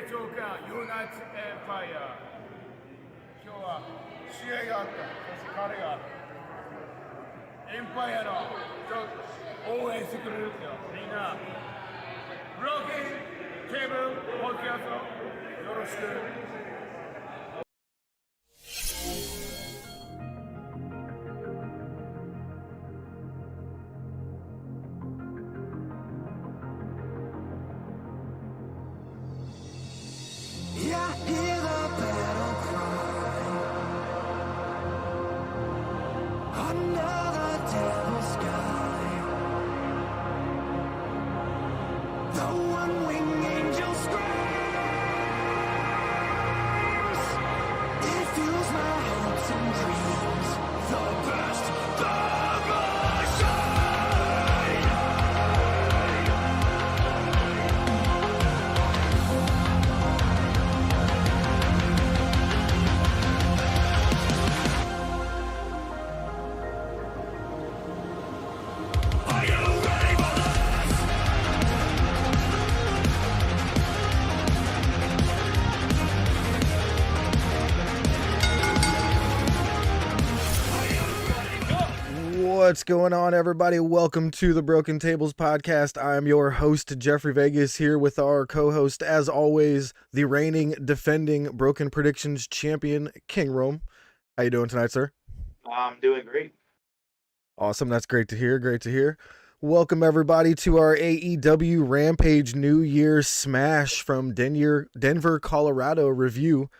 長官ユナイテッドエンパイア今日は試合があったそして彼がエンパイアの応援してくれるってよみんなブローキンケーブルポッドキャストよろしくWhat's going on, everybody? Welcome to the Broken Tables podcast. I'm your host, Jeffrey Vegas, here with our co-host, as always, the reigning, defending Broken Predictions champion, King Rome. How you doing tonight, sir? I'm doing great. Awesome. That's great to hear. Great to hear. Welcome, everybody, to our AEW Rampage New Year Smash from Denver, Colorado review.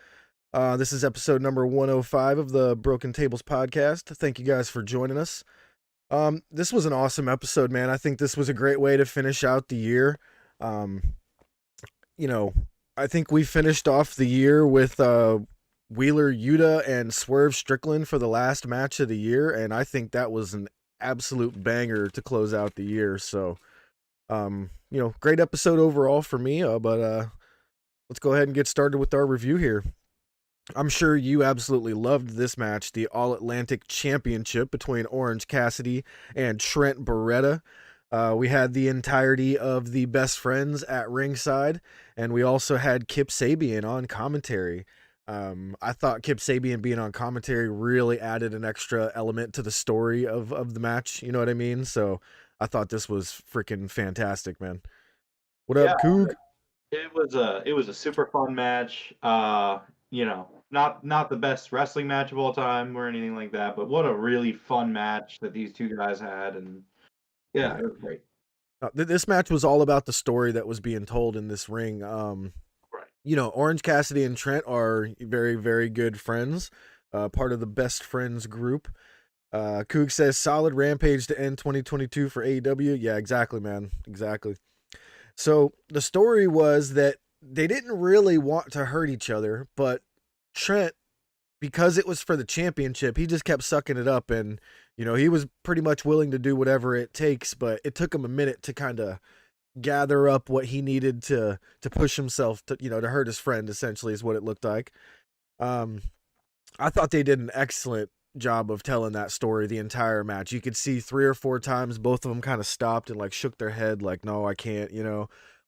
This is episode number 105 of the Broken Tables podcast. Thank you guys for joining us. This was an awesome episode, man. I think this was a great way to finish out the year. I think we finished off the year with Wheeler Yuta and Swerve Strickland for the last match of the year, and I think that was an absolute banger to close out the year. So, great episode overall for me, but let's go ahead and get started with our review here. I'm sure you absolutely loved this match, the All-Atlantic Championship between Orange Cassidy and Trent Beretta. We had the entirety of the Best Friends at ringside, and we also had Kip Sabian on commentary. I thought Kip Sabian being on commentary really added an extra element to the story of the match, you know what I mean? So I thought this was freaking fantastic, man. What up, Coog? It was a super fun match. Not the best wrestling match of all time or anything like that, but what a really fun match that these two guys had, and yeah, it was great. This match was all about the story that was being told in this ring. Right. Orange Cassidy and Trent are very, very good friends, part of the Best Friends group. Coog says, solid Rampage to end 2022 for AEW. Yeah, exactly, man. Exactly. So the story was that they didn't really want to hurt each other, but Trent, because it was for the championship, he just kept sucking it up, and he was pretty much willing to do whatever it takes, but it took him a minute to kind of gather up what he needed to push himself to hurt his friend, essentially, is what it looked like. I thought they did an excellent job of telling that story the entire match. You could see 3 or 4 times both of them kind of stopped and shook their head like, no, I can't.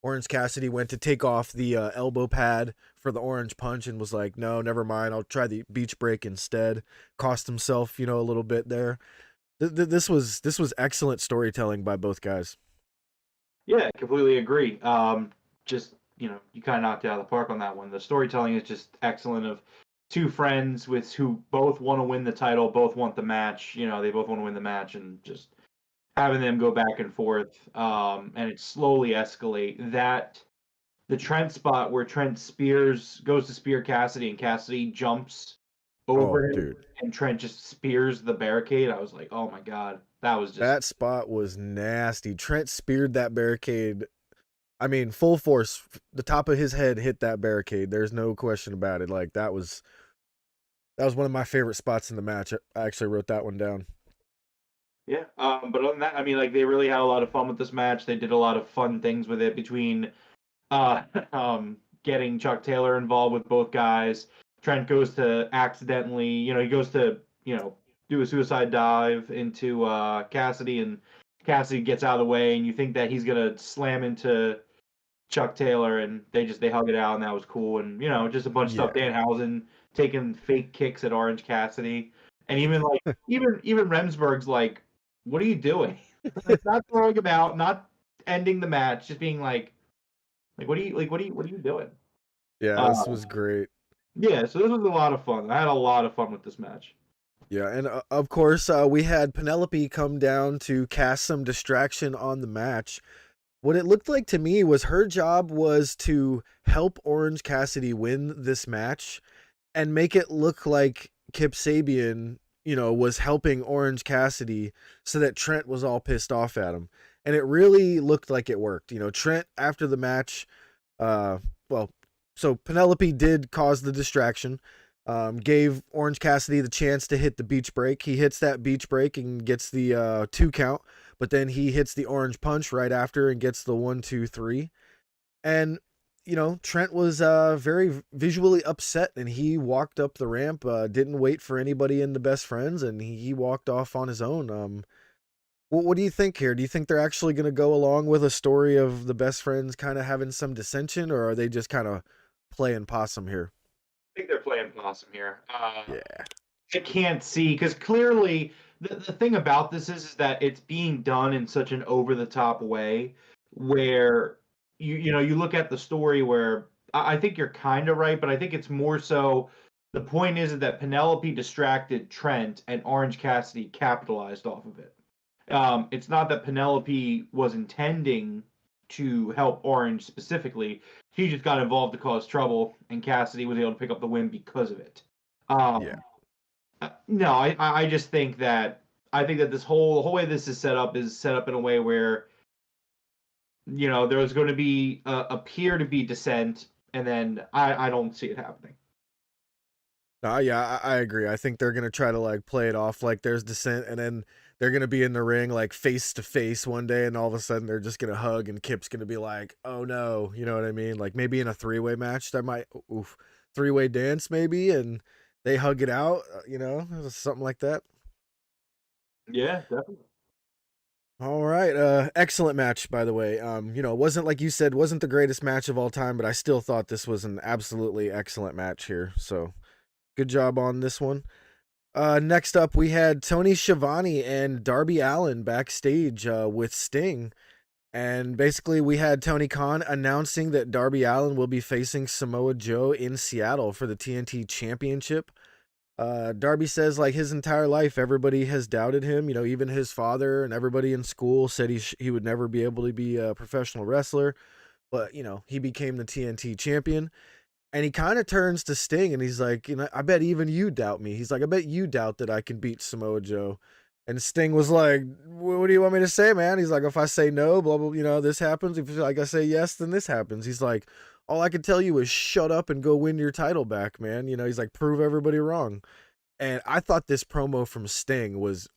Orange Cassidy went to take off the elbow pad for the orange punch and was like, no, never mind, I'll try the beach break instead. Cost himself a little bit there. This was excellent storytelling by both guys. Yeah, completely agree. You kind of knocked it out of the park on that one. The storytelling is just excellent, of two friends who both want to win the title, both want the match. They both want to win the match, and just having them go back and forth, and it slowly escalate. The Trent spot where Trent goes to spear Cassidy, and Cassidy jumps over him, dude. And Trent just spears the barricade. I was like, oh my god, that spot was nasty. Trent speared that barricade. I mean, full force. The top of his head hit that barricade. There's no question about it. That was one of my favorite spots in the match. I actually wrote that one down. Yeah, but other than that, they really had a lot of fun with this match. They did a lot of fun things with it, between getting Chuck Taylor involved with both guys. Trent goes to accidentally, he goes to, do a suicide dive into Cassidy, and Cassidy gets out of the way, and you think that he's going to slam into Chuck Taylor, and they hug it out, and that was cool. And just a bunch of stuff. Yeah. Danhausen taking fake kicks at Orange Cassidy, and even Remsburg's like, "What are you doing?" Like, not throwing him out, not ending the match, just being what are you doing? Yeah, this was great. Yeah, so this was a lot of fun. I had a lot of fun with this match. Yeah, and of course, we had Penelope come down to cast some distraction on the match. What it looked like to me was her job was to help Orange Cassidy win this match and make it look like Kip Sabian, was helping Orange Cassidy so that Trent was all pissed off at him. And it really looked like it worked. Trent, after the match, so Penelope did cause the distraction. Gave Orange Cassidy the chance to hit the beach break. He hits that beach break and gets the 2 count, but then he hits the orange punch right after and gets the 1, 2, 3. And, Trent was very visually upset, and he walked up the ramp, didn't wait for anybody in the Best Friends, and he walked off on his own. What do you think here? Do you think they're actually going to go along with a story of the Best Friends kind of having some dissension, or are they just kind of playing possum here? I think they're playing possum here. Yeah. I can't see, because clearly the thing about this is that it's being done in such an over the top way where you look at the story where I think you're kind of right, but I think it's more so the point is that Penelope distracted Trent and Orange Cassidy capitalized off of it. It's not that Penelope was intending to help Orange specifically. She just got involved to cause trouble, and Cassidy was able to pick up the win because of it. Yeah. No, I just think that this whole way this is set up in a way where there's going to be appear to be dissent, and then I don't see it happening. Yeah, I agree. I think they're gonna try to play it off like there's dissent, and then they're gonna be in the ring face to face one day, and all of a sudden they're just gonna hug, and Kip's gonna be like, "Oh no," you know what I mean? Maybe in a 3-way match, that might 3-way dance maybe, and they hug it out, something like that. Yeah, definitely. All right, excellent match, by the way. It wasn't, like you said, wasn't the greatest match of all time, but I still thought this was an absolutely excellent match here. So good job on this one. Next up, we had Tony Schiavone and Darby Allin backstage with Sting. And basically, we had Tony Khan announcing that Darby Allin will be facing Samoa Joe in Seattle for the TNT Championship. Darby says, his entire life, everybody has doubted him. Even his father and everybody in school said he would never be able to be a professional wrestler. But, he became the TNT champion. And he kind of turns to Sting and he's like, I bet even you doubt me. He's like, I bet you doubt that I can beat Samoa Joe. And Sting was like, what do you want me to say, man? He's like, if I say no, blah, blah, this happens. If I say yes, then this happens. He's like, all I can tell you is shut up and go win your title back, man. He's like, prove everybody wrong. And I thought this promo from Sting was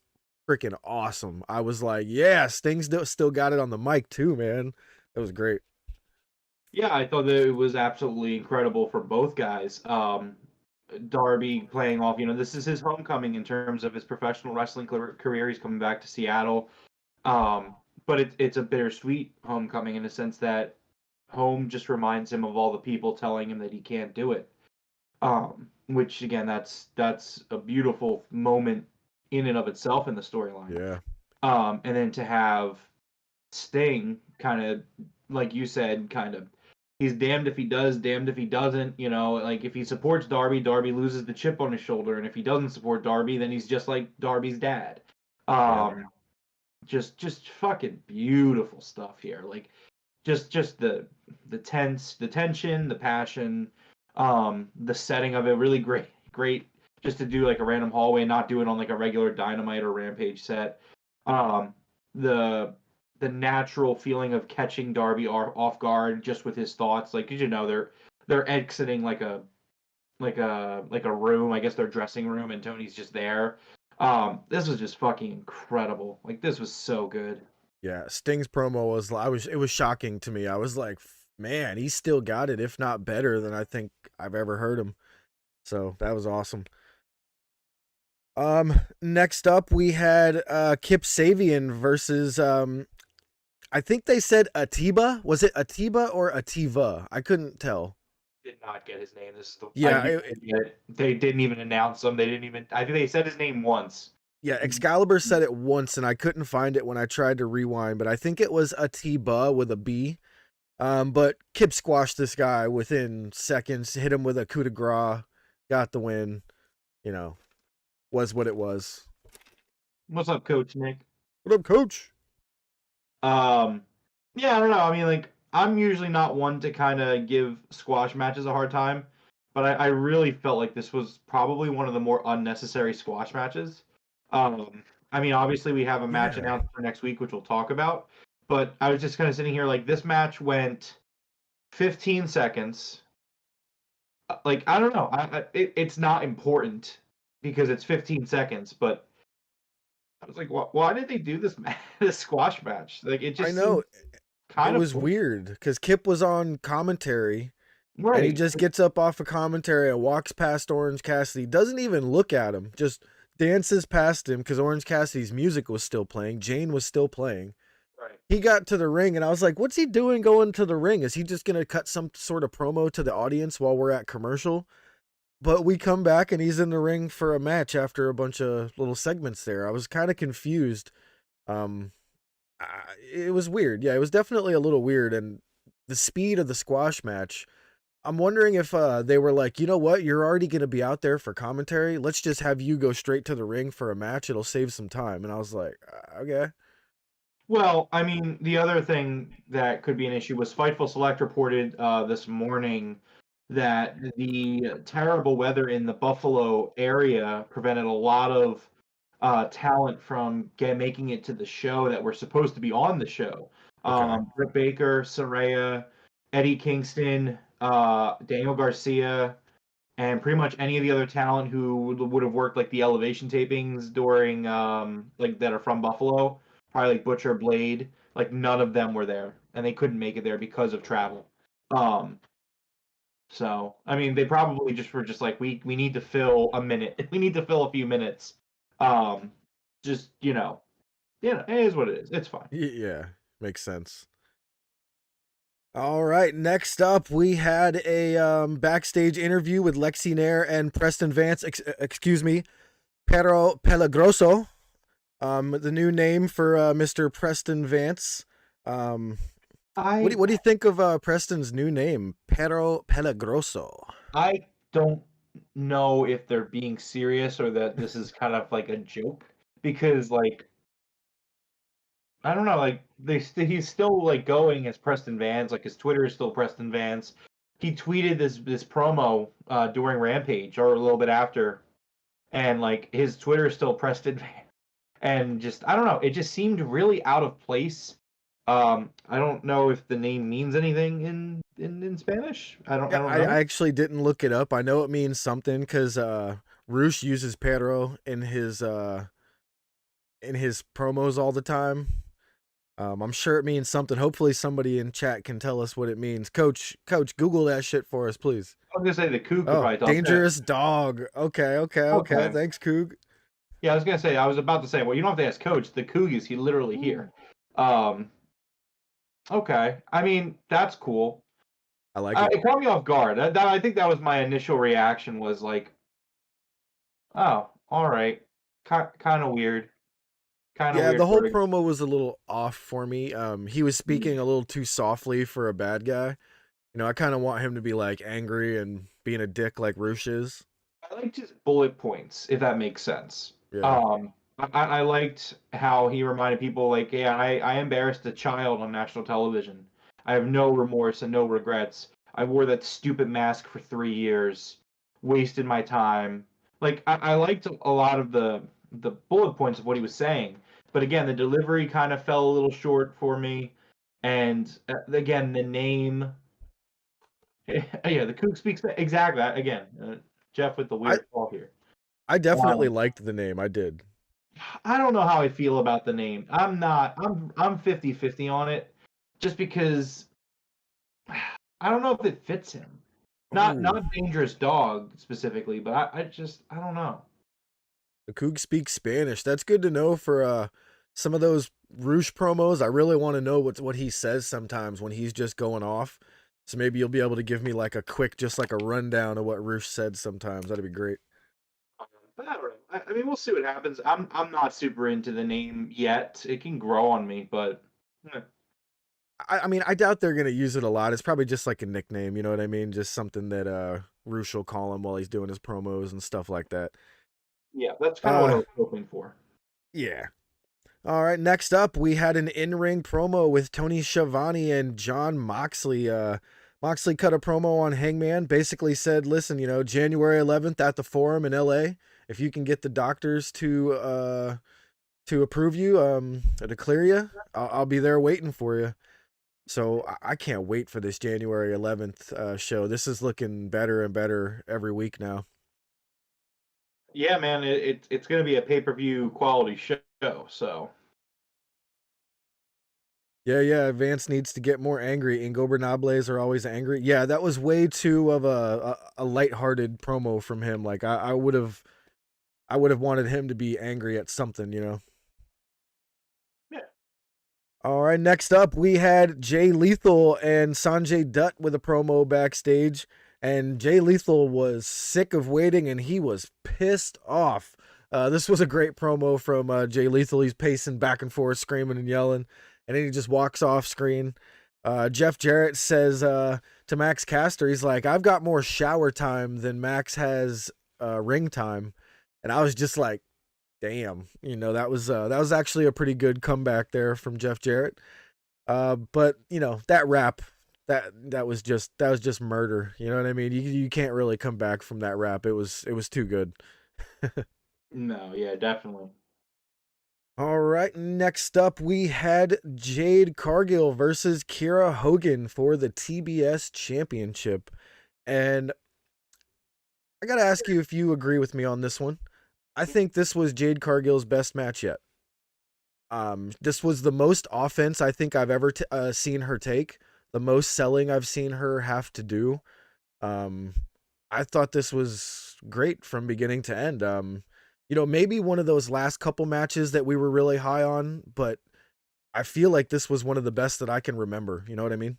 freaking awesome. I was like, yeah, Sting still got it on the mic too, man. That was great. Yeah, I thought that it was absolutely incredible for both guys. Darby playing off, this is his homecoming in terms of his professional wrestling career. He's coming back to Seattle. But it's a bittersweet homecoming in the sense that home just reminds him of all the people telling him that he can't do it. Which again, that's a beautiful moment in and of itself in the storyline. Yeah. And then to have Sting kind of, like you said, he's damned if he does, damned if he doesn't. If he supports Darby, Darby loses the chip on his shoulder, and if he doesn't support Darby, then he's just like Darby's dad. Just fucking beautiful stuff here. Just the tension, the passion, the setting of it, really great. Just to do a random hallway, not do it on a regular Dynamite or Rampage set. The natural feeling of catching Darby off guard just with his thoughts, because they're exiting like a room. I guess their dressing room, and Tony's just there. This was just fucking incredible. This was so good. Yeah, Sting's promo it was shocking to me. I was like, man, he's still got it, if not better than I think I've ever heard him. So that was awesome. Next up we had Kip Sabian versus I think they said Atiba. Was it Atiba or Ativa? I couldn't tell. Did not get his name. This is the Yeah, they didn't even announce him. They didn't even. I think they said his name once. yeah. Excalibur said it once, and I couldn't find it when I tried to rewind. But I think it was Atiba with a B. But Kip squashed this guy within seconds. Hit him with a coup de grace. Got the win. You know, was what it was. What's up, Coach Nick? What up, Coach? Yeah, I don't know. I mean, like, I'm usually not one to kind of give squash matches a hard time, but I really felt like this was probably one of the more unnecessary squash matches. I mean, obviously we have a match Yeah. announced for next week, which we'll talk about, but I was just kind of sitting here like this match went 15 seconds. Like, I don't know. It's not important because it's 15 seconds, but I was like, why did they do this squash match? Like, it just I know. kind It of was weird because Kip was on commentary and he right. just gets up off of commentary and walks past Orange Cassidy, doesn't even look at him, just dances past him because Orange Cassidy's music was still playing. Jane was still playing. Right. He got to the ring and I was like, what's he doing going to the ring? Is he just going to cut some sort of promo to the audience while we're at commercial? But we come back and he's in the ring for a match after a bunch of little segments there. I was kind of confused. It was weird. Yeah, it was definitely a little weird. And the speed of the squash match, I'm wondering if they were like, you know what, you're already going to be out there for commentary. Let's just have you go straight to the ring for a match. It'll save some time. And I was like, okay. Well, I mean, the other thing that could be an issue was Fightful Select reported this morning that the terrible weather in the Buffalo area prevented a lot of talent from making it to the show that were supposed to be on the show. Okay. Britt Baker, Saraya, Eddie Kingston, Daniel Garcia, and pretty much any of the other talent who would have worked like the elevation tapings during like that are from Buffalo, probably like Butcher, Blade, like none of them were there, and they couldn't make it there because of travel. So I mean, they probably just were just like we need to fill a minute, we need to fill a few minutes. Just it is what it is. It's fine. Yeah, makes sense. All right, next up, we had a backstage interview with Lexi Nair and Preston Vance. Excuse me, Pero Pelagroso. The new name for Mr. Preston Vance. What do you think of Preston's new name, Pero Pelagroso? I don't know if they're being serious or that this is kind of like a joke because like I don't know, like he's still like going as Preston Vance, like his Twitter is still Preston Vance. He tweeted this promo during Rampage or a little bit after, and like his Twitter is still Preston Vance. And just I don't know, it just seemed really out of place. I don't know if the name means anything in Spanish. I don't know. I actually didn't look it up. I know it means something because Roosh uses Pero in his promos all the time. I'm sure it means something. Hopefully somebody in chat can tell us what it means. Coach, Google that shit for us, please. I was gonna say the Coug could probably talk dangerous dog. Okay. Thanks, Coug. Yeah, I was gonna say. I was about to say. Well, you don't have to ask Coach. The Coug is literally here. Okay. I mean, that's cool. I like it. It caught me off guard. I think that was my initial reaction. Was like, oh, all right, kind of weird. Yeah, the whole promo was a little off for me. He was speaking a little too softly for a bad guy. You know, I kind of want him to be like angry and being a dick like Roosh is. I liked his bullet points, if that makes sense. Yeah. I liked how he reminded people like, yeah, I embarrassed a child on national television. I have no remorse and no regrets. I wore that stupid mask for 3 years, wasted my time. Like I liked a lot of the bullet points of what he was saying. But again, the delivery kind of fell a little short for me. And again, the name. Yeah, the Coug speaks exactly. Again, Jeff with the weird call here. I definitely liked the name. I did. I don't know how I feel about the name. I'm 50-50 on it, just because I don't know if it fits him. Not dangerous dog specifically, but I don't know. The Coug speaks Spanish. That's good to know for some of those Roosh promos, I really want to know what he says sometimes when he's just going off. So maybe you'll be able to give me like a quick, just like a rundown of what Roosh said sometimes. That'd be great. But I don't know. I mean, we'll see what happens. I'm not super into the name yet. It can grow on me, but I mean, I doubt they're gonna use it a lot. It's probably just like a nickname, you know what I mean? Just something that Roosh will call him while he's doing his promos and stuff like that. yeah, that's kind of what I was hoping for. Yeah. All right, next up, we had an in-ring promo with Tony Schiavone and John Moxley. Moxley cut a promo on Hangman, basically said, listen, January 11th at the Forum in LA, if you can get the doctors to approve you, to clear you, I'll be there waiting for you. So I can't wait for this January 11th show. This is looking better and better every week now. Yeah, man, it's going to be a pay-per-view quality show, so. Yeah, Vance needs to get more angry. Ingobernables are always angry. Yeah, that was way too of a lighthearted promo from him. Like I would have wanted him to be angry at something, Yeah. All right, next up we had Jay Lethal and Sanjay Dutt with a promo backstage. And Jay Lethal was sick of waiting, and he was pissed off. This was a great promo from Jay Lethal. He's pacing back and forth, screaming and yelling, and then he just walks off screen. Jeff Jarrett says to Max Caster, he's like, I've got more shower time than Max has ring time. And I was just like, damn, that was actually a pretty good comeback there from Jeff Jarrett. But that rap, that was just murder. You know what I mean? You can't really come back from that rap. It was too good. No, yeah, definitely. All right, next up we had Jade Cargill versus Kiera Hogan for the TBS Championship. And I got to ask you if you agree with me on this one. I think this was Jade Cargill's best match yet. This was the most offense I think I've ever seen her take. The most selling I've seen her have to do. I thought this was great from beginning to end. Maybe one of those last couple matches that we were really high on, but I feel like this was one of the best that I can remember. You know what I mean?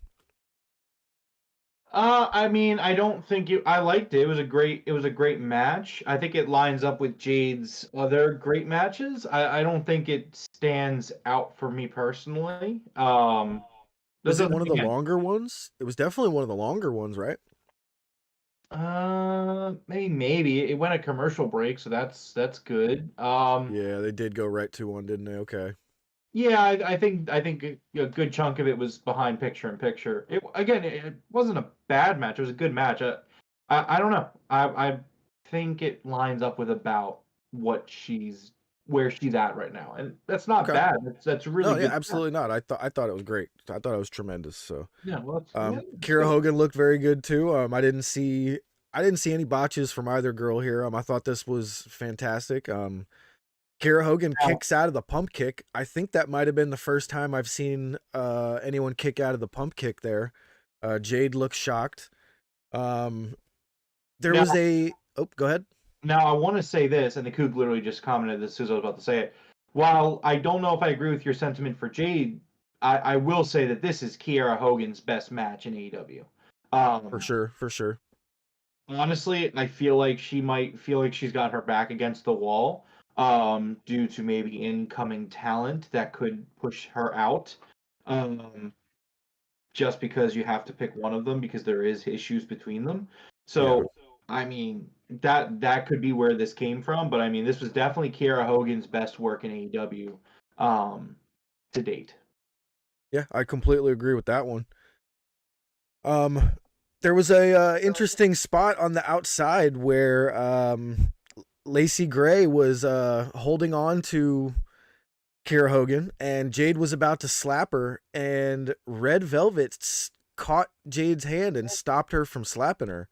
I mean, I don't think I liked it. It was a great match. I think it lines up with Jade's other great matches. I don't think it stands out for me personally. Was it one of the longer ones? It was definitely one of the longer ones, right? Maybe it went a commercial break, so that's good. Yeah, they did go right to one, didn't they? Okay. Yeah, I think a good chunk of it was behind picture in picture. It wasn't a bad match. It was a good match. I don't know. I think it lines up with about where she's at right now, and that's not bad. That's really good. Yeah, absolutely not. I thought it was great. I thought it was tremendous. So yeah, well, Kiera Hogan looked very good too. I didn't see any botches from either girl here. I thought this was fantastic. Kiera Hogan kicks out of the pump kick. I think that might have been the first time I've seen anyone kick out of the pump kick there. Jade looks shocked. Go ahead. Now, I want to say this, and the Coug literally just commented this as I was about to say it. While I don't know if I agree with your sentiment for Jade, I will say that this is Kiera Hogan's best match in AEW. For sure. Honestly, I feel like she might feel like she's got her back against the wall due to maybe incoming talent that could push her out. Just because you have to pick one of them because there is issues between them. So, yeah. I mean, that could be where this came from, but I mean, this was definitely Kiera Hogan's best work in AEW to date. Yeah, I completely agree with that one. There was a interesting spot on the outside where Lacey Gray was holding on to Kiera Hogan, and Jade was about to slap her, and Red Velvet caught Jade's hand and stopped her from slapping her.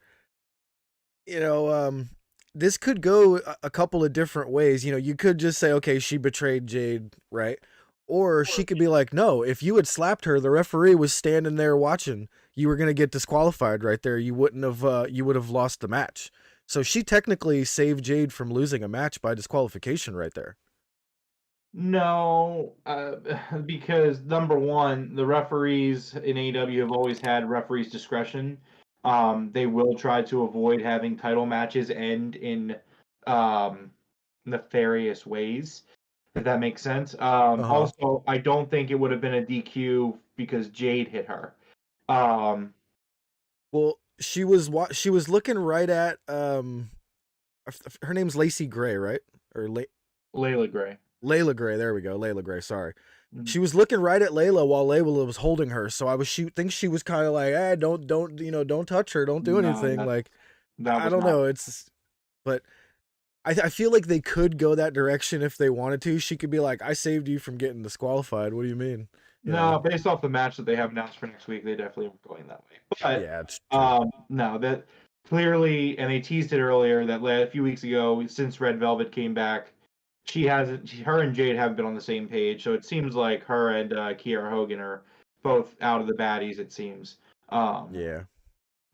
This could go a couple of different ways. You could just say, okay, she betrayed Jade, right? Or she could be like, no, if you had slapped her, the referee was standing there watching. You were going to get disqualified right there. You would have lost the match. So she technically saved Jade from losing a match by disqualification right there. No, because number one, the referees in AEW have always had referees' discretion. They will try to avoid having title matches end in um, nefarious ways, if that makes sense. Uh-huh. Also, I don't think it would have been a DQ because Jade hit her. Um, Well, she was looking right at her name's Lacey Gray, right? Or Layla Gray. Layla Gray. There we go. Layla Gray. Sorry. Mhm. She was looking right at Layla while Layla was holding her. So I was think she was kind of like, don't don't touch her, don't do No, anything. Like that I was don't not. know. But I feel like they could go that direction if they wanted to. She could be like, I saved you from getting disqualified. What do you mean? You No, know? based off the match that they have announced for next week, they definitely are going that way. But Yeah, it's true. no, that clearly, and they teased it earlier that a few weeks ago, since Red Velvet came back, her and Jade haven't been on the same page. So it seems like her and Kiera Hogan are both out of the baddies. It seems. Yeah.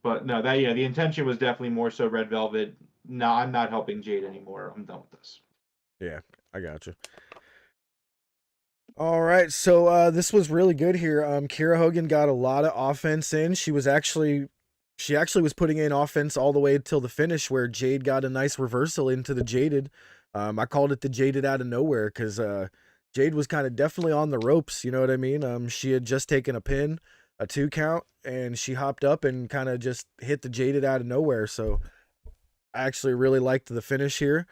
But no, the intention was definitely more so Red Velvet. No, I'm not helping Jade anymore. I'm done with this. Yeah, I got you. All right, so this was really good here. Kiera Hogan got a lot of offense in. She actually was putting in offense all the way until the finish, where Jade got a nice reversal into the Jaded. I called it the Jaded out of nowhere because Jade was kind of definitely on the ropes. You know what I mean? She had just taken a pin, a 2 count, and she hopped up and kind of just hit the Jaded out of nowhere. So I actually really liked the finish here.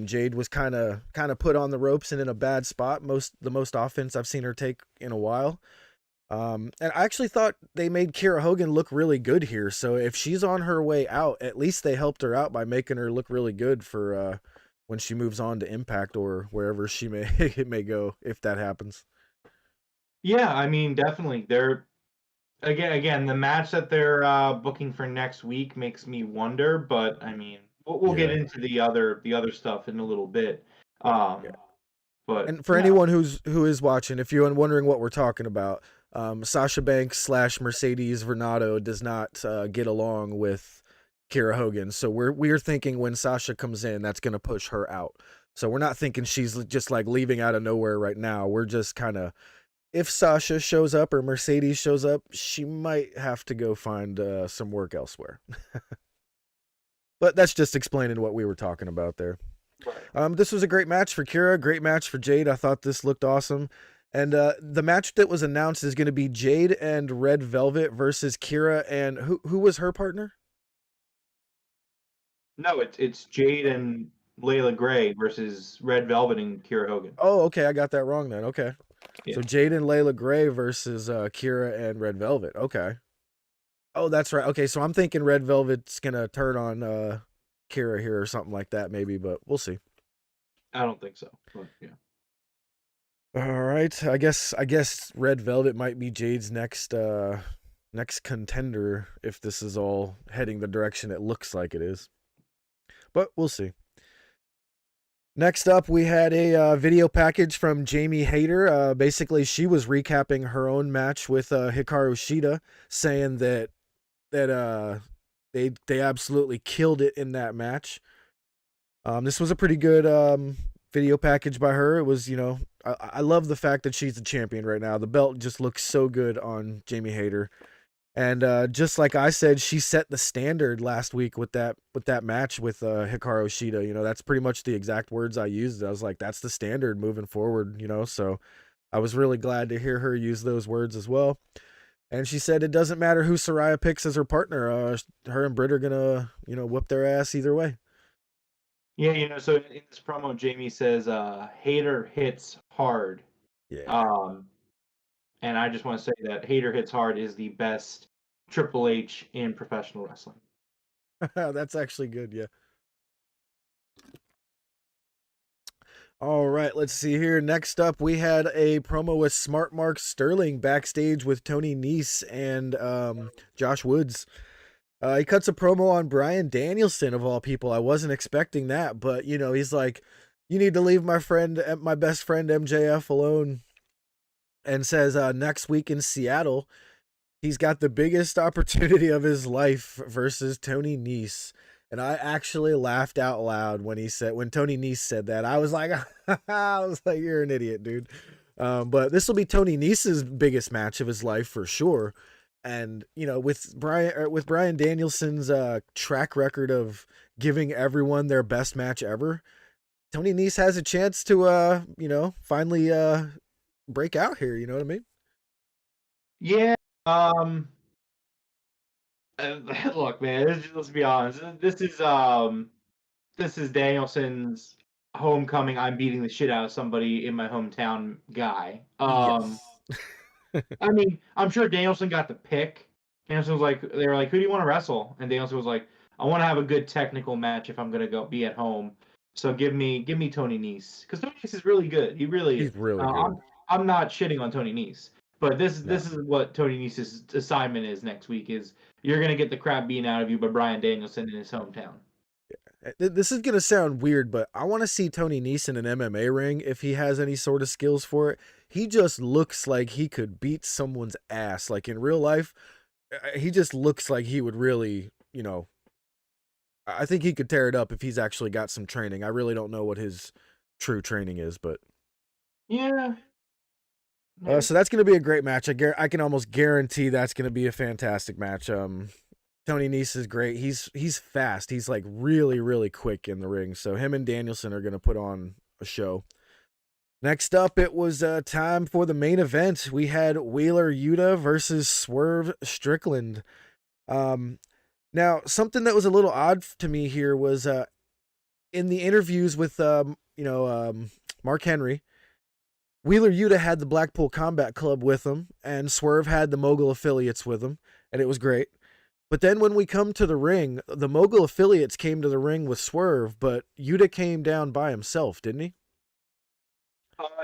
Jade was kind of put on the ropes and in a bad spot. The most offense I've seen her take in a while. And I actually thought they made Kiera Hogan look really good here. So if she's on her way out, at least they helped her out by making her look really good for when she moves on to Impact or wherever she may go, if that happens. Yeah, I mean, definitely. They're again the match that they're booking for next week makes me wonder, but I mean, we'll get Yeah. into the other stuff in a little bit. Um, Yeah. but And for yeah, anyone who is watching, if you're wondering what we're talking about, Sasha Banks / Mercedes Vernado does not get along with Kiera Hogan. So we're thinking when Sasha comes in, that's gonna push her out. So we're not thinking she's just like leaving out of nowhere right now. We're just kind of, if Sasha shows up or Mercedes shows up, she might have to go find some work elsewhere. But that's just explaining what we were talking about there. right. This was a great match for Kiera, great match for Jade. I thought this looked awesome. And the match that was announced is going to be Jade and Red Velvet versus Kiera. And who was her partner? No, it's Jade and Layla Gray versus Red Velvet and Kiera Hogan. Oh, okay, I got that wrong then. Okay, Yeah, so Jade and Layla Gray versus Kiera and Red Velvet. Okay. Oh, that's right. Okay, so I'm thinking Red Velvet's gonna turn on Kiera here or something like that, maybe, but we'll see. I don't think so. But yeah. All right, I guess Red Velvet might be Jade's next contender if this is all heading the direction it looks like it is. But we'll see. Next up, we had a video package from Jamie Hayter. Basically, she was recapping her own match with Hikaru Shida, saying that they absolutely killed it in that match. This was a pretty good video package by her. It was, I love the fact that she's the champion right now. The belt just looks so good on Jamie Hayter. And just like I said, she set the standard last week with that match with Hikaru Shida. That's pretty much the exact words I used. I was like, that's the standard moving forward. So I was really glad to hear her use those words as well. And she said it doesn't matter who Saraya picks as her partner. Her and Britt are gonna whip their ass either way. Yeah, so in this promo, Jamie says, Hayter hits hard. Yeah, And I just want to say that Hayter hits hard is the best Triple H in professional wrestling. that's actually good. Yeah. All right, let's see here. Next up, we had a promo with Smart Mark Sterling backstage with Tony Nese and Josh Woods. He cuts a promo on Bryan Danielson of all people. I wasn't expecting that, but he's like, "You need to leave my best friend MJF alone," and says next week in Seattle, he's got the biggest opportunity of his life versus Tony Nese. And I actually laughed out loud when Tony Nese said that. I was like, you're an idiot, dude. But this will be Tony Nese's biggest match of his life for sure. And, you know, with Bryan Danielson's track record of giving everyone their best match ever, Tony Nese has a chance to, you know, finally break out here. You know what I mean? Yeah. Look, man. Let's be honest. This is Danielson's homecoming. I'm beating the shit out of somebody in my hometown guy. Yes. I mean, I'm sure Danielson got the pick. Danielson was like, they were like, who do you want to wrestle? And Danielson was like, I want to have a good technical match if I'm gonna go be at home. So give me Tony Nese, because Tony Nese is really good. He really is. He's really good. I'm not shitting on Tony Nese, but this No. is what Tony Nese's assignment is next week. Is you're gonna get the crap beaten out of you by Bryan Danielson in his hometown. This is going to sound weird, but I want to see Tony Nese in an MMA ring if he has any sort of skills for it. He just looks like he could beat someone's ass. Like in real life, he just looks like he would really, you know, I think he could tear it up if he's actually got some training. I really don't know what his true training is, but Yeah. so that's going to be a great match. I can almost guarantee that's going to be a fantastic match. Tony Nese is great. He's fast. He's like really, really quick in the ring. So him and Danielson are going to put on a show. Next up, it was time for the main event. We had Wheeler Yuta versus Swerve Strickland. Now, something that was a little odd to me here was in the interviews with Mark Henry, Wheeler Yuta had the Blackpool Combat Club with him, and Swerve had the Mogul affiliates with him, and it was great. But then when we come to the ring, the Mogul affiliates came to the ring with Swerve, but Yuta came down by himself, didn't he?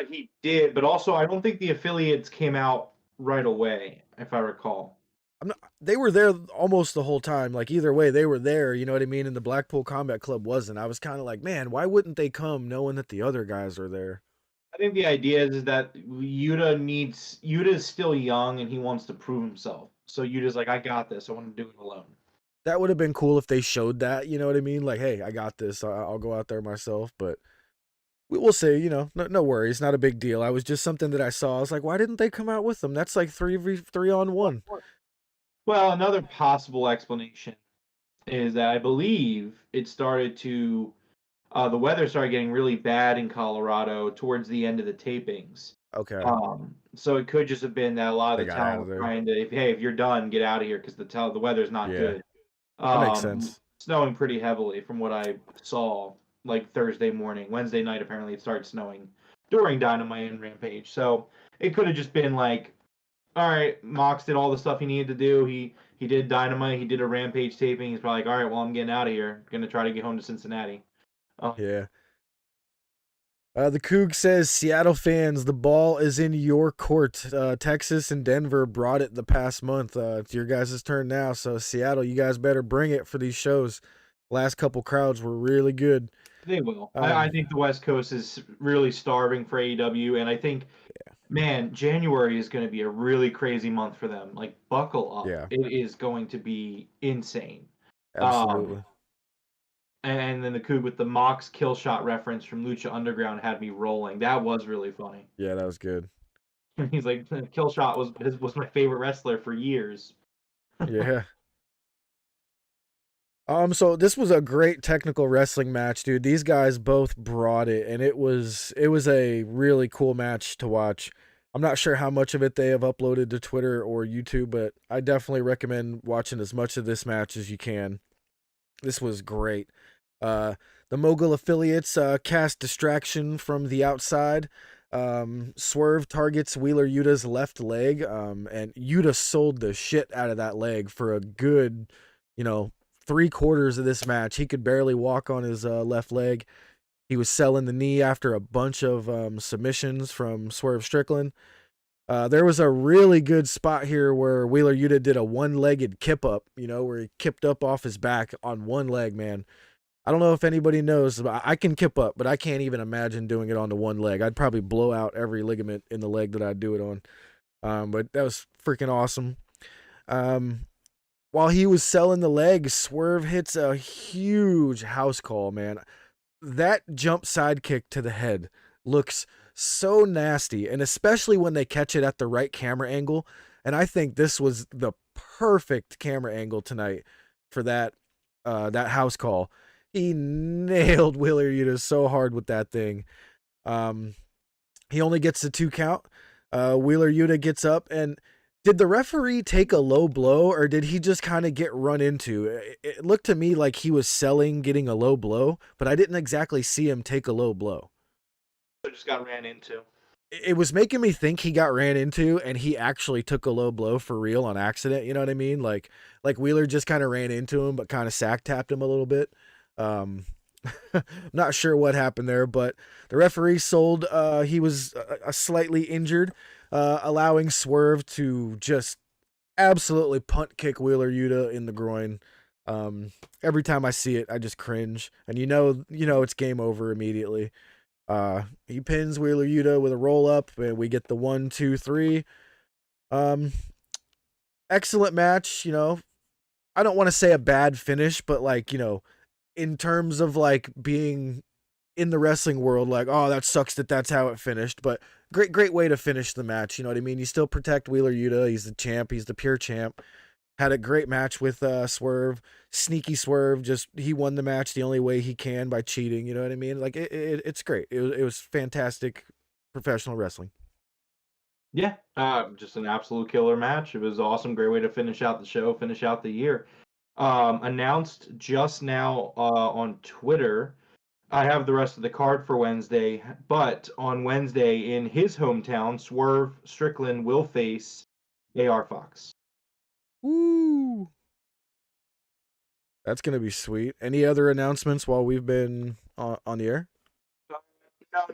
He did, but also I don't think the affiliates came out right away, if I recall. They were there almost the whole time. Like either way, they were there. You know what I mean? And the Blackpool Combat Club wasn't. I was kind of like, man, why wouldn't they come knowing that the other guys are there? I think the idea is that Yuta is still young and he wants to prove himself. So Yuta's like, I got this. I want to do it alone. That would have been cool if they showed that. You know what I mean? Like, hey, I got this. I'll go out there myself. But we'll see. You know, no worries. Not a big deal. I was just something that I saw. I was like, why didn't they come out with them? That's like 3v3-on-1. Well, another possible explanation is that I believe it started to the weather started getting really bad in Colorado towards the end of the tapings. Okay. So it could just have been that a lot of They the got out talent of was there. trying to, if you're done, get out of here because the weather's not Yeah. good. That makes sense. Snowing pretty heavily from what I saw, like Thursday morning. Wednesday night, apparently it started snowing during Dynamite and Rampage. So it could have just been like, all right, Mox did all the stuff he needed to do. He did Dynamite. He did a Rampage taping. He's probably like, all right, well, I'm getting out of here. Going to try to get home to Cincinnati. Yeah. The Coug says, Seattle fans, the ball is in your court. Texas and Denver brought it the past month. It's your guys' turn now. So Seattle, you guys better bring it for these shows. Last couple crowds were really good. They will. I think the West Coast is really starving for AEW, and I think, man, January is going to be a really crazy month for them. Like, buckle up. Yeah. It is going to be insane. Absolutely. And then the Coug with the Mox kill shot reference from Lucha Underground had me rolling. That was really funny. Yeah, that was good. He's like, kill shot was my favorite wrestler for years. Yeah. So this was a great technical wrestling match, dude. These guys both brought it, and it was a really cool match to watch. I'm not sure how much of it they have uploaded to Twitter or YouTube, but I definitely recommend watching as much of this match as you can. This was great. The Mogul affiliates cast distraction from the outside. Swerve targets Wheeler Yuta's left leg, and Yuta sold the shit out of that leg for a good, 3/4 of this match. He could barely walk on his left leg. He was selling the knee after a bunch of submissions from Swerve Strickland. There was a really good spot here where Wheeler Yuta did a one-legged kip up, where he kipped up off his back on one leg, man. I don't know if anybody knows, but I can kip up, but I can't even imagine doing it onto one leg. I'd probably blow out every ligament in the leg that I'd do it on. But that was freaking awesome. while he was selling the legs, Swerve hits a huge house call, man. That jump sidekick to the head looks so nasty, and especially when they catch it at the right camera angle. And I think this was the perfect camera angle tonight for that house call. He nailed Wheeler Yuta so hard with that thing. He only gets the 2 count. Wheeler Yuta gets up, and did the referee take a low blow, or did he just kind of get run into? It looked to me like he was selling getting a low blow, but I didn't exactly see him take a low blow. I just got ran into. It was making me think he got ran into and he actually took a low blow for real on accident. You know what I mean? Like Wheeler just kind of ran into him, but kind of sack tapped him a little bit. Not sure what happened there, but the referee sold he was slightly injured, allowing Swerve to just absolutely punt kick Wheeler Yuta in the groin. Every time I see it, I just cringe, and you know it's game over immediately. He pins Wheeler Yuta with a roll up, and we get the 1, 2, 3. Excellent match. I don't want to say a bad finish, but in terms of being in the wrestling world, oh, that sucks that's how it finished. But great way to finish the match. You know what I mean? You still protect Wheeler Yuta. He's the champ. He's the pure champ. Had a great match with Swerve. Sneaky Swerve. Just he won the match the only way he can by cheating. You know what I mean? It's great. It was fantastic professional wrestling. Yeah, just an absolute killer match. It was awesome. Great way to finish out the show, finish out the year. Announced just now on Twitter. I have the rest of the card for Wednesday, but on Wednesday in his hometown, Swerve Strickland will face AR Fox. Woo! That's gonna be sweet. Any other announcements while we've been on the air? No,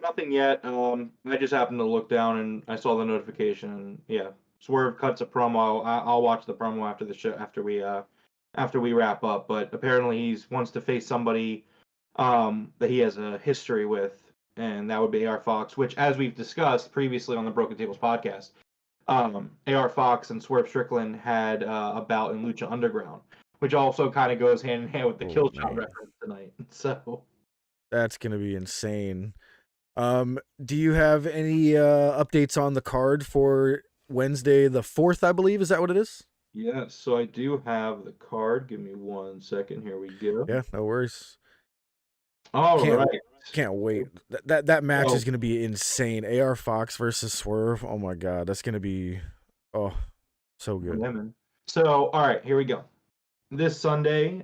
nothing yet. I just happened to look down and I saw the notification. And yeah, Swerve cuts a promo. I'll watch the promo after the show after we wrap up. But apparently he wants to face somebody that he has a history with, and that would be AR Fox, which, as we've discussed previously on the Broken Tables podcast, AR Fox and Swerve Strickland had a bout in Lucha Underground, which also kind of goes hand in hand with the kill shot reference tonight. So that's gonna be insane. Do you have any updates on the card for Wednesday the 4th, I believe? Is that what it is? Yeah, so I do have the card. Give me 1 second. Here we go. Yeah, no worries. All right. Can't wait. That match is going to be insane. AR Fox versus Swerve. Oh my god, that's going to be so good. Yeah, man. So, all right, here we go. This Wednesday,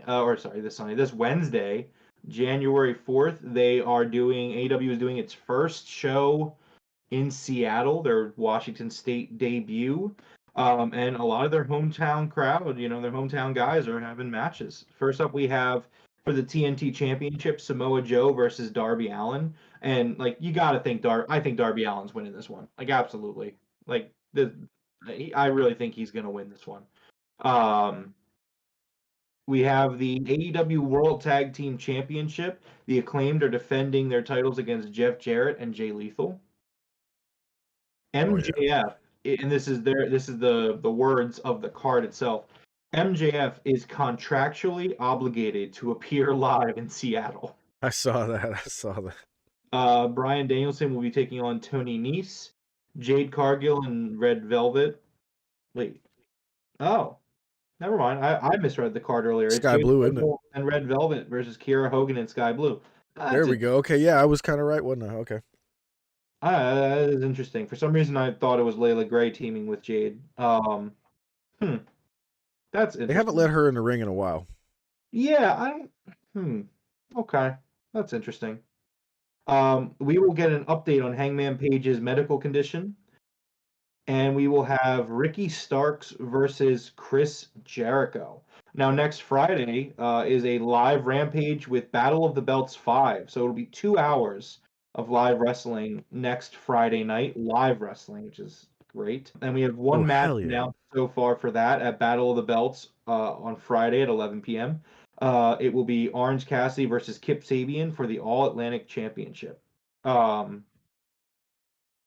January 4th, AEW is doing its first show in Seattle, their Washington State debut. And a lot of their hometown crowd, their hometown guys are having matches. First up, we have for the TNT Championship, Samoa Joe versus Darby Allin. And you got to think I think Darby Allin's winning this one. Absolutely. I really think he's going to win this one. We have the AEW World Tag Team Championship. The Acclaimed are defending their titles against Jeff Jarrett and Jay Lethal. MJF, and this is the words of the card itself. MJF is contractually obligated to appear live in Seattle. I saw that. Bryan Danielson will be taking on Tony Nese. Jade Cargill and Red Velvet. Wait. Oh. Never mind. I misread the card earlier. Sky Blue, isn't it? And Red Velvet versus Kiera, Hogan, and Sky Blue. There we go. Okay, yeah, I was kind of right, wasn't I? Okay. That is interesting. For some reason, I thought it was Layla Gray teaming with Jade. That's interesting. They haven't let her in the ring in a while. Yeah, Okay, that's interesting. We will get an update on Hangman Page's medical condition. And we will have Ricky Starks versus Chris Jericho. Now, next Friday is a live Rampage with Battle of the Belts 5. So it'll be 2 hours of live wrestling next Friday night. Live wrestling, which is great. And we have one match announced so far for that at Battle of the Belts on Friday at 11 p.m. It will be Orange Cassidy versus Kip Sabian for the All-Atlantic Championship.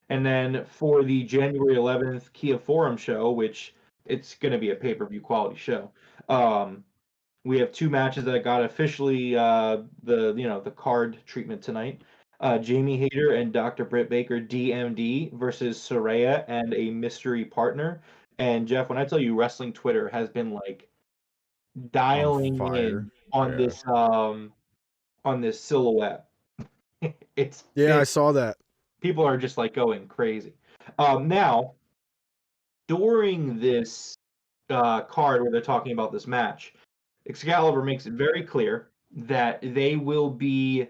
And then for the January 11th Kia Forum show, which it's going to be a pay-per-view quality show. We have 2 matches that got officially the card treatment tonight. Jamie Hayter and Dr. Britt Baker DMD versus Saraya and a mystery partner. And Jeff, when I tell you wrestling Twitter has been like dialing in on this silhouette. I saw that. People are just like going crazy. Now, during this card where they're talking about this match, Excalibur makes it very clear that they will be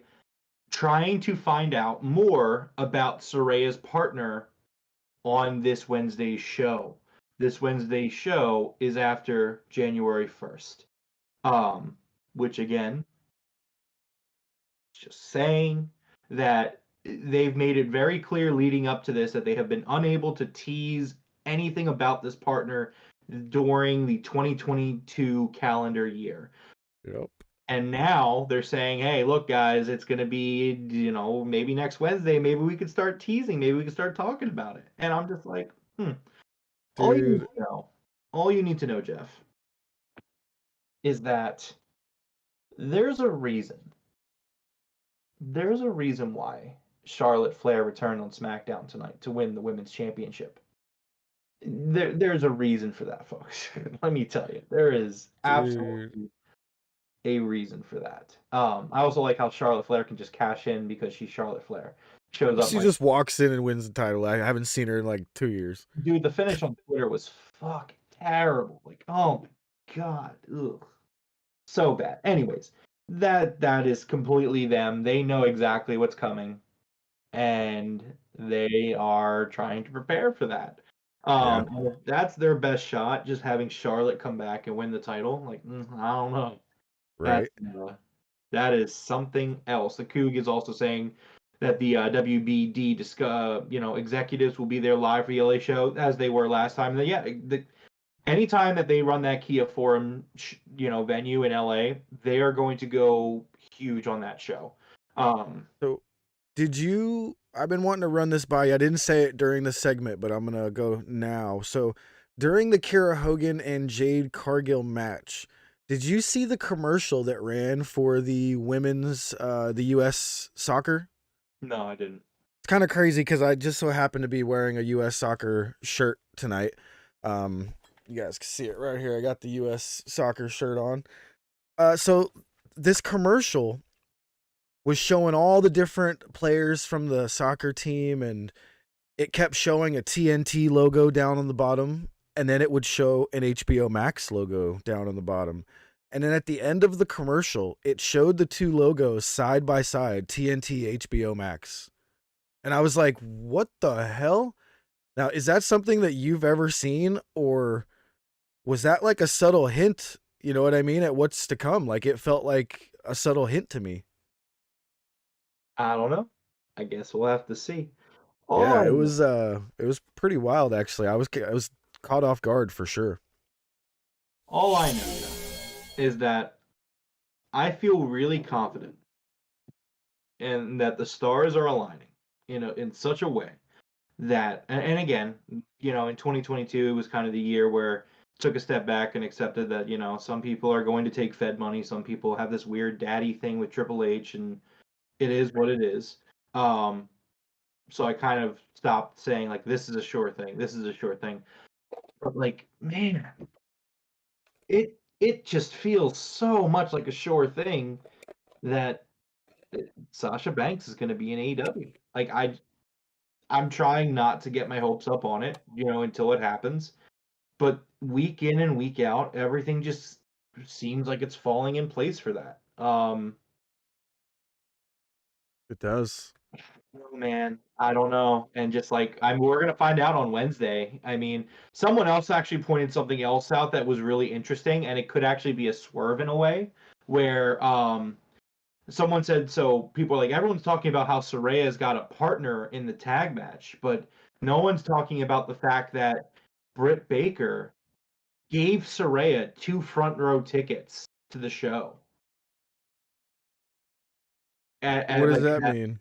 trying to find out more about Saraya's partner on this Wednesday's show. This Wednesday's show is after January 1st. Which again, just saying that they've made it very clear leading up to this that they have been unable to tease anything about this partner during the 2022 calendar year. Yep. And now they're saying, hey, look, guys, it's going to be, maybe next Wednesday, maybe we could start teasing, maybe we could start talking about it. And I'm just like, All you need to know, Jeff, is that there's a reason. There's a reason why Charlotte Flair returned on SmackDown tonight to win the Women's Championship. There's a reason for that, folks. Let me tell you. There is absolutely a reason for that. I also like how Charlotte Flair can just cash in because she's Charlotte Flair. Shows up. She just walks in and wins the title. I haven't seen her in like 2 years. Dude, the finish on Twitter was fucking terrible. Like, oh my god. Ugh. So bad. Anyways, that is completely them. They know exactly what's coming. And they are trying to prepare for that. If that's their best shot, just having Charlotte come back and win the title. Like, I don't know. Right. That is something else. The Coug is also saying that the WBD executives will be there live for the LA show as they were last time. Anytime that they run that Kia Forum, venue in LA, they are going to go huge on that show. So, I've been wanting to run this by you. I didn't say it during the segment, but I'm gonna go now. So, during the Kiera Hogan and Jade Cargill match, did you see the commercial that ran for the women's, the U.S. soccer? No, I didn't. It's kind of crazy because I just so happen to be wearing a U.S. soccer shirt tonight. You guys can see it right here. I got the U.S. soccer shirt on. So this commercial was showing all the different players from the soccer team, and it kept showing a TNT logo down on the bottom, and then it would show an HBO Max logo down on the bottom. And then at the end of the commercial, it showed the 2 logos side by side, TNT, HBO Max. And I was like, what the hell? Now, is that something that you've ever seen, or was that like a subtle hint, you know what I mean, at what's to come? Like, it felt like a subtle hint to me. I don't know. I guess we'll have to see. It was pretty wild, actually. I was caught off guard for sure. All I know is that I feel really confident and that the stars are aligning, in such a way that, and again, in 2022, it was kind of the year where took a step back and accepted that, some people are going to take Fed money. Some people have this weird daddy thing with Triple H, and it is what it is. So I kind of stopped saying, like, this is a sure thing. This is a sure thing. But, like, man, it just feels so much like a sure thing that Sasha Banks is going to be in AEW. Like, I'm trying not to get my hopes up on it, until it happens. But week in and week out, everything just seems like it's falling in place for that. It does. Oh, man, I don't know. And just like, we're going to find out on Wednesday. I mean, someone else actually pointed something else out that was really interesting, and it could actually be a swerve in a way, where someone said, so people are like, everyone's talking about how Saraya's got a partner in the tag match, but no one's talking about the fact that Britt Baker gave Saraya 2 front row tickets to the show. What does that mean?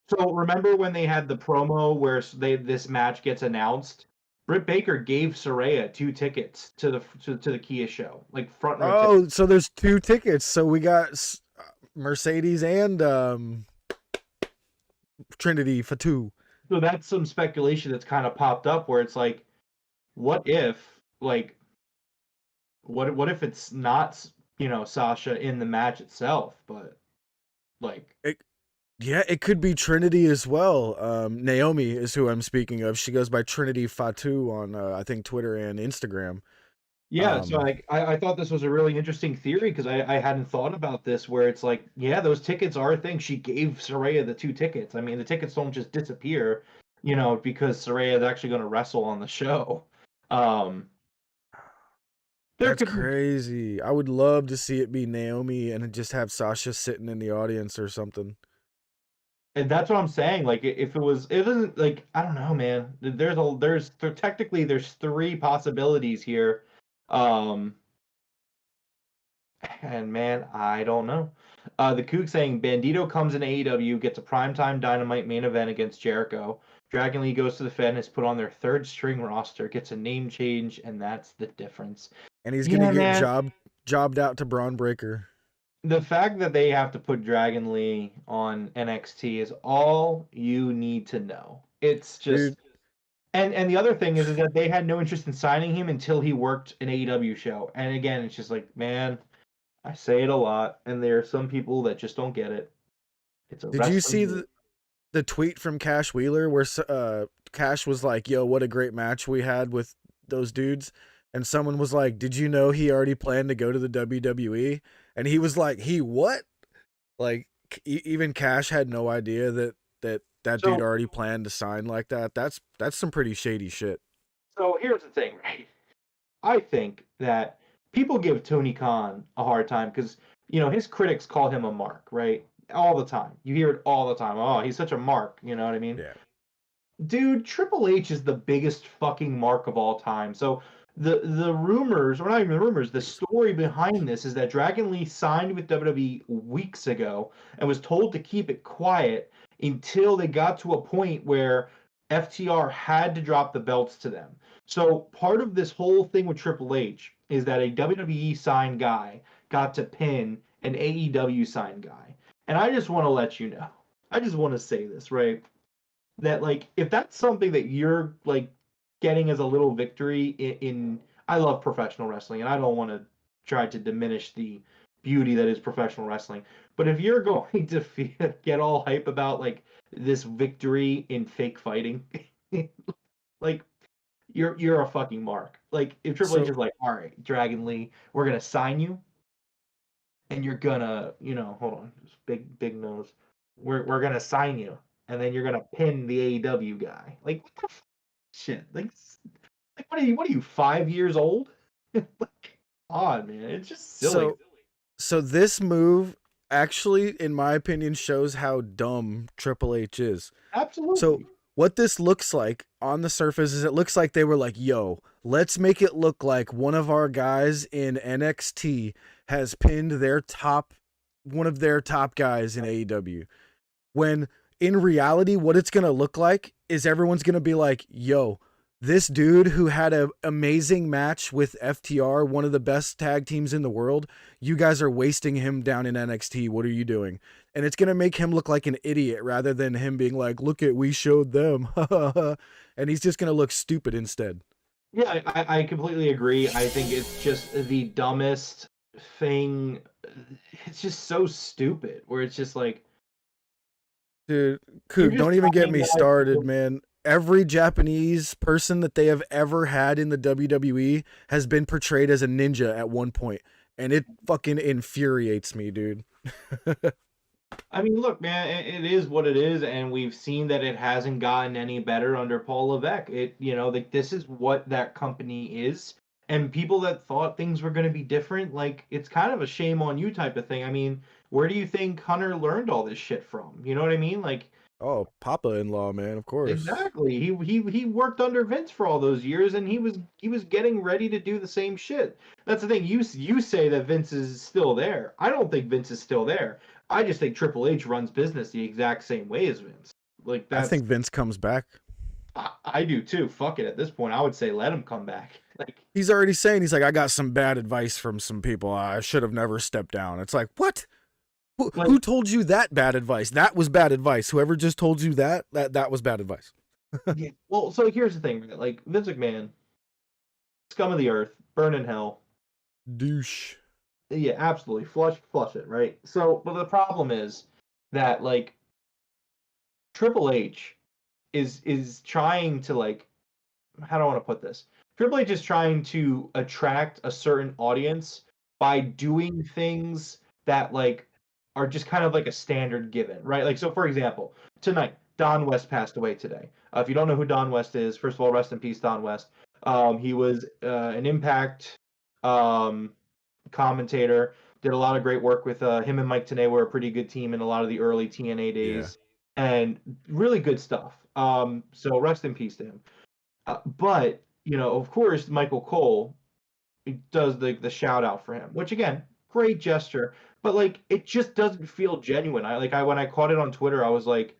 So remember when they had the promo where this match gets announced? Britt Baker gave Saraya 2 tickets to the Kia show, like front row Oh, tickets. so there's 2 tickets. So we got Mercedes and Trinity for 2. So that's some speculation that's kind of popped up where it's like, what if what if it's not, Sasha in the match itself, but like Yeah, it could be Trinity as well. Naomi is who I'm speaking of. She goes by Trinity Fatu on I think Twitter and Instagram. yeah, so I thought this was a really interesting theory because I hadn't thought about this where it's like, yeah, those tickets are a thing. She gave Saraya the 2 tickets. I mean, the tickets don't just disappear, because Saraya is actually going to wrestle on the show. That's crazy. I would love to see it be Naomi and just have Sasha sitting in the audience or something. And that's what I'm saying. Like, if it isn't like, I don't know, man. Technically there's 3 possibilities here. And man, I don't know. The Kook saying Bandito comes in AEW, gets a primetime Dynamite main event against Jericho. Dragon Lee goes to the Fed and is put on their 3rd string roster, gets a name change, and that's the difference. And he's gonna get jobbed out to Braun Breaker. The fact that they have to put Dragon Lee on NXT is all you need to know. It's just, and the other thing is that they had no interest in signing him until he worked an AEW show. And again, it's just like, man, I say it a lot, and there are some people that just don't get it. Did you see the tweet from Cash Wheeler where Cash was like, "Yo, what a great match we had with those dudes," and someone was like, "Did you know he already planned to go to the WWE?" And he was like, "He what?" Like even Cash had no idea that dude already planned to sign like that. That's some pretty shady shit. So here's the thing, right? I think that people give Tony Khan a hard time because, his critics call him a mark, right? All the time. You hear it all the time. Oh, he's such a mark. You know what I mean? Yeah. Dude, Triple H is the biggest fucking mark of all time. So the rumors, or not even the rumors, the story behind this is that Dragon Lee signed with WWE weeks ago and was told to keep it quiet until they got to a point where FTR had to drop the belts to them. So part of this whole thing with Triple H is that a WWE signed guy got to pin an AEW signed guy. And I just want to let you know, I just want to say this, right? That, like, if that's something that you're, like, getting as a little victory in I love professional wrestling, and I don't want to try to diminish the beauty that is professional wrestling. But if you're going to get all hype about, like, this victory in fake fighting, like, you're a fucking mark. Like, if Triple H is like, all right, Dragon Lee, we're gonna sign you, and you're gonna, hold on, big nose. We're gonna sign you, and then you're gonna pin the AEW guy. Like, what the shit? Like what are you 5 years old? Like, odd, man. It's just silly. So this move actually, in my opinion, shows how dumb Triple H is. Absolutely. So what this looks like on the surface is it looks like they were like, "Yo, let's make it look like one of our guys in NXT has pinned one of their top guys in AEW." When in reality, what it's going to look like is everyone's going to be like, "Yo, this dude who had an amazing match with FTR, one of the best tag teams in the world, you guys are wasting him down in NXT. What are you doing?" And it's going to make him look like an idiot rather than him being like, "Look at, we showed them." And he's just going to look stupid instead. Yeah, I completely agree. I think it's just the dumbest thing. It's just so stupid where it's just like, dude, Coop, don't even get me started, man. Every Japanese person that they have ever had in the WWE has been portrayed as a ninja at one point, and it fucking infuriates me, dude. I mean, look, man, it is what it is, and we've seen that it hasn't gotten any better under Paul Levesque. Like, this is what that company is, and people that thought things were going to be different, like, it's kind of a shame on you type of thing. I mean, where do you think Hunter learned all this shit from? You know what I mean? Like, oh, Papa-in-law, man, of course. Exactly. He worked under Vince for all those years, and he was getting ready to do the same shit. That's the thing. You say that Vince is still there. I don't think Vince is still there. I just think Triple H runs business the exact same way as Vince. Like, I think Vince comes back. I do too. Fuck it. At this point, I would say let him come back. Like He's already saying, he's like, I got some bad advice from some people. I should have never stepped down. It's like, what? Who told you that bad advice? That was bad advice. Whoever just told you that was bad advice. yeah. Well, so here's the thing, right? Like Vince McMahon, scum of the earth, burn in hell. Douche. Yeah, absolutely. Flush it, right? So, but the problem is that like Triple H is trying to like, how do I want to put this? Triple H is trying to attract a certain audience by doing things that like are just kind of like a standard given, right? Like so for example, tonight Don West passed away today. If you don't know who Don West is, first of all, rest in peace, Don West. He was an Impact commentator. Did a lot of great work with him and Mike Tenay were a pretty good team in a lot of the early TNA days, and really good stuff. So rest in peace to him. But you know, of course, Michael Cole does the shout out for him, which again, great gesture. But like, it just doesn't feel genuine. I when I caught it on Twitter, I was like,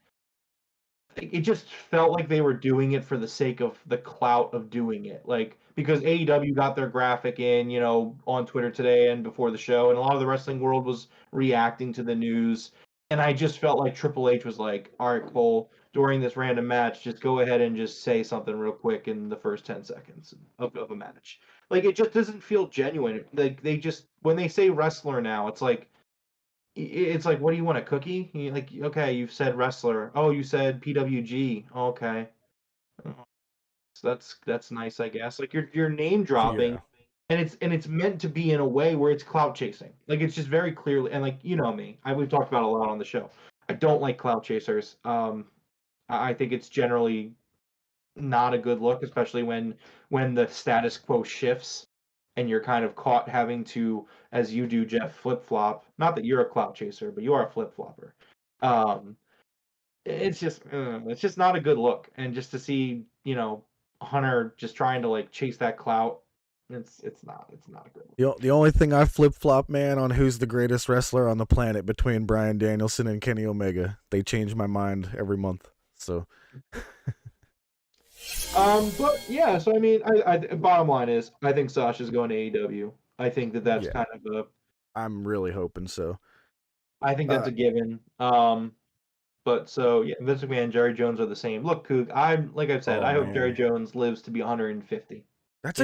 it just felt like they were doing it for the sake of the clout of doing it. Like because AEW got their graphic in, you know, on Twitter today and before the show, and a lot of the wrestling world was reacting to the news. And I just felt like Triple H was like, all right, Cole, during this random match, just go ahead and just say something real quick in the first 10 seconds of a match. Like, it just doesn't feel genuine. Like, they just, when they say wrestler now, it's like, what do you want, a cookie? Like, okay, you've said wrestler. Oh, you said PWG. Okay. So that's nice, I guess. Like, you're name dropping. Yeah. And it's meant to be in a way where it's clout chasing. Like it's just very clearly, and like you know me, we've talked about it a lot on the show. I don't like clout chasers. I think it's generally not a good look, especially when the status quo shifts and you're kind of caught having to, as you do, Jeff, flip flop. Not that you're a clout chaser, but you are a flip flopper. It's just not a good look, and just to see Hunter just trying to like chase that clout. It's not a good one. The only thing I flip flop, man, on who's the greatest wrestler on the planet between Bryan Danielson and Kenny Omega. They change my mind every month. So but yeah, so I mean, I bottom line is I think Sasha's going to AEW. I think that's kind of I'm really hoping so. I think that's a given. But so yeah, Vince McMahon and Jerry Jones are the same. Look, Coog, like I've said, I hope Jerry Jones lives to be 150. That's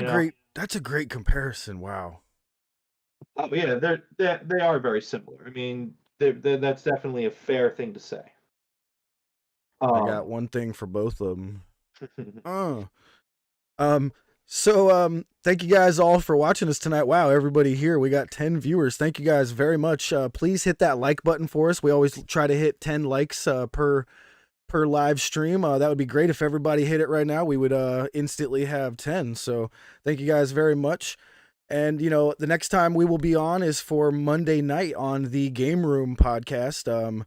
a great comparison. Wow. Oh yeah, they are very similar. I mean, that's definitely a fair thing to say. I got one thing for both of them. So thank you guys all for watching us tonight. Wow, everybody here. We got 10 viewers. Thank you guys very much. Please hit that like button for us. We always try to hit 10 likes per live stream. That would be great if everybody hit it right now. We would instantly have 10. So thank you guys very much. And the next time we will be on is for Monday night on the Game Room podcast.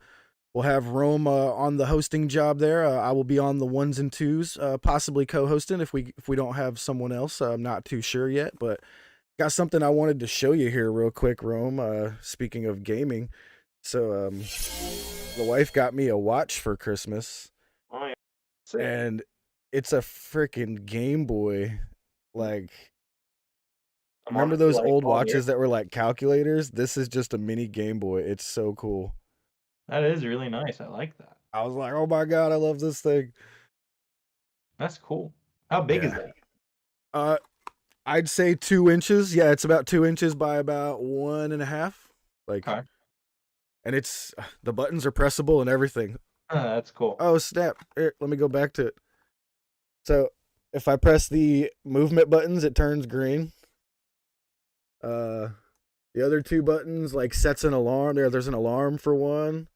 We'll have Rome on the hosting job there. I will be on the ones and twos, possibly co-hosting if we don't have someone else. I'm not too sure yet, but got something I wanted to show you here real quick, Rome. Speaking of gaming, so the wife got me a watch for Christmas, and it's a freaking Game Boy. Like, remember those old watches that were like calculators? This is just a mini Game Boy. It's so cool. That is really nice. I like that. I was like, oh my God, I love this thing. That's cool. How big is that? I'd say 2 inches. Yeah, it's about 2 inches by about 1.5. Like, okay. And it's, the buttons are pressable and everything. That's cool. Oh, snap. Here, let me go back to it. So if I press the movement buttons, it turns green. The other 2 buttons like sets an alarm. There's an alarm for one.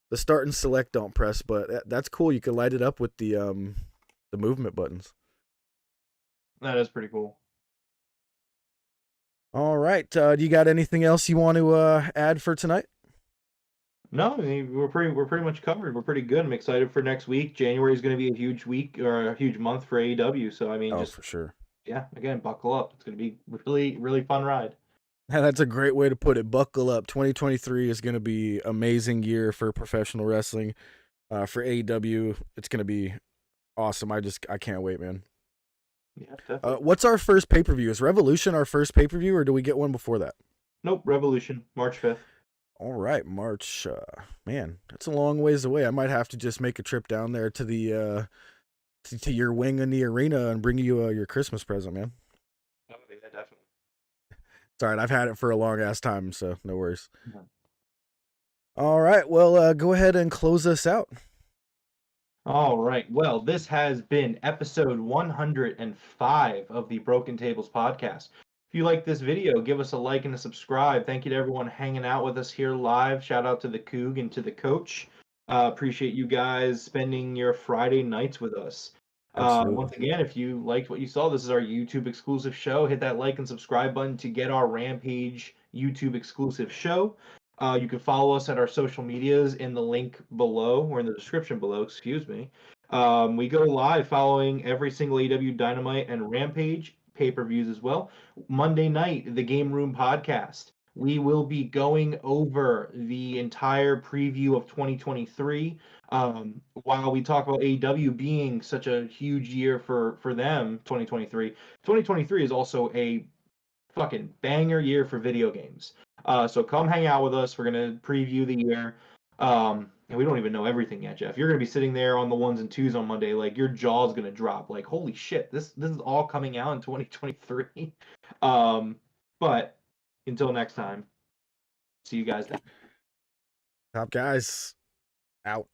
The start and select don't press, but that's cool. You can light it up with the movement buttons. That is pretty cool. All right. Do you got anything else you want to add for tonight? No, I mean, we're pretty much covered. We're pretty good. I'm excited for next week. January is going to be a huge week or a huge month for AEW. So I mean, for sure. Yeah, again, buckle up. It's going to be really, really fun ride. Yeah, that's a great way to put it. Buckle up. 2023 is going to be amazing year for professional wrestling. For AEW, it's going to be Awesome. I can't wait, man. Yeah, definitely. What's our first pay-per-view? Is Revolution our first pay-per-view, or do we get one before that? Nope, Revolution, March 5th. All right, March. Man, that's a long ways away. I might have to just make a trip down there to the to your wing in the arena and bring you your Christmas present, man. Oh, yeah, definitely. It's all right. I've had it for a long ass time, so no worries. Yeah. All right. Well, go ahead and close us out. All right. Well, this has been episode 105 of the Broken Tables podcast. If you like this video, give us a like and a subscribe. Thank you to everyone hanging out with us here live. Shout out to the Coog and to the coach. Appreciate you guys spending your Friday nights with us. Once again, if you liked what you saw, this is our YouTube exclusive show. Hit that like and subscribe button to get our Rampage YouTube exclusive show. You can follow us at our social medias in the link below, or in the description below, excuse me. We go live following every single AEW Dynamite and Rampage pay-per-views as well. Monday night, the Game Room podcast. We will be going over the entire preview of 2023. While we talk about AEW being such a huge year for them, 2023 is also a fucking banger year for video games. So come hang out with us. We're gonna preview the year. And we don't even know everything yet, Jeff. You're gonna be sitting there on the 1s and 2s on Monday, like your jaw's gonna drop. Like, holy shit, this is all coming out in 2023. But until next time, see you guys then. Top guys out.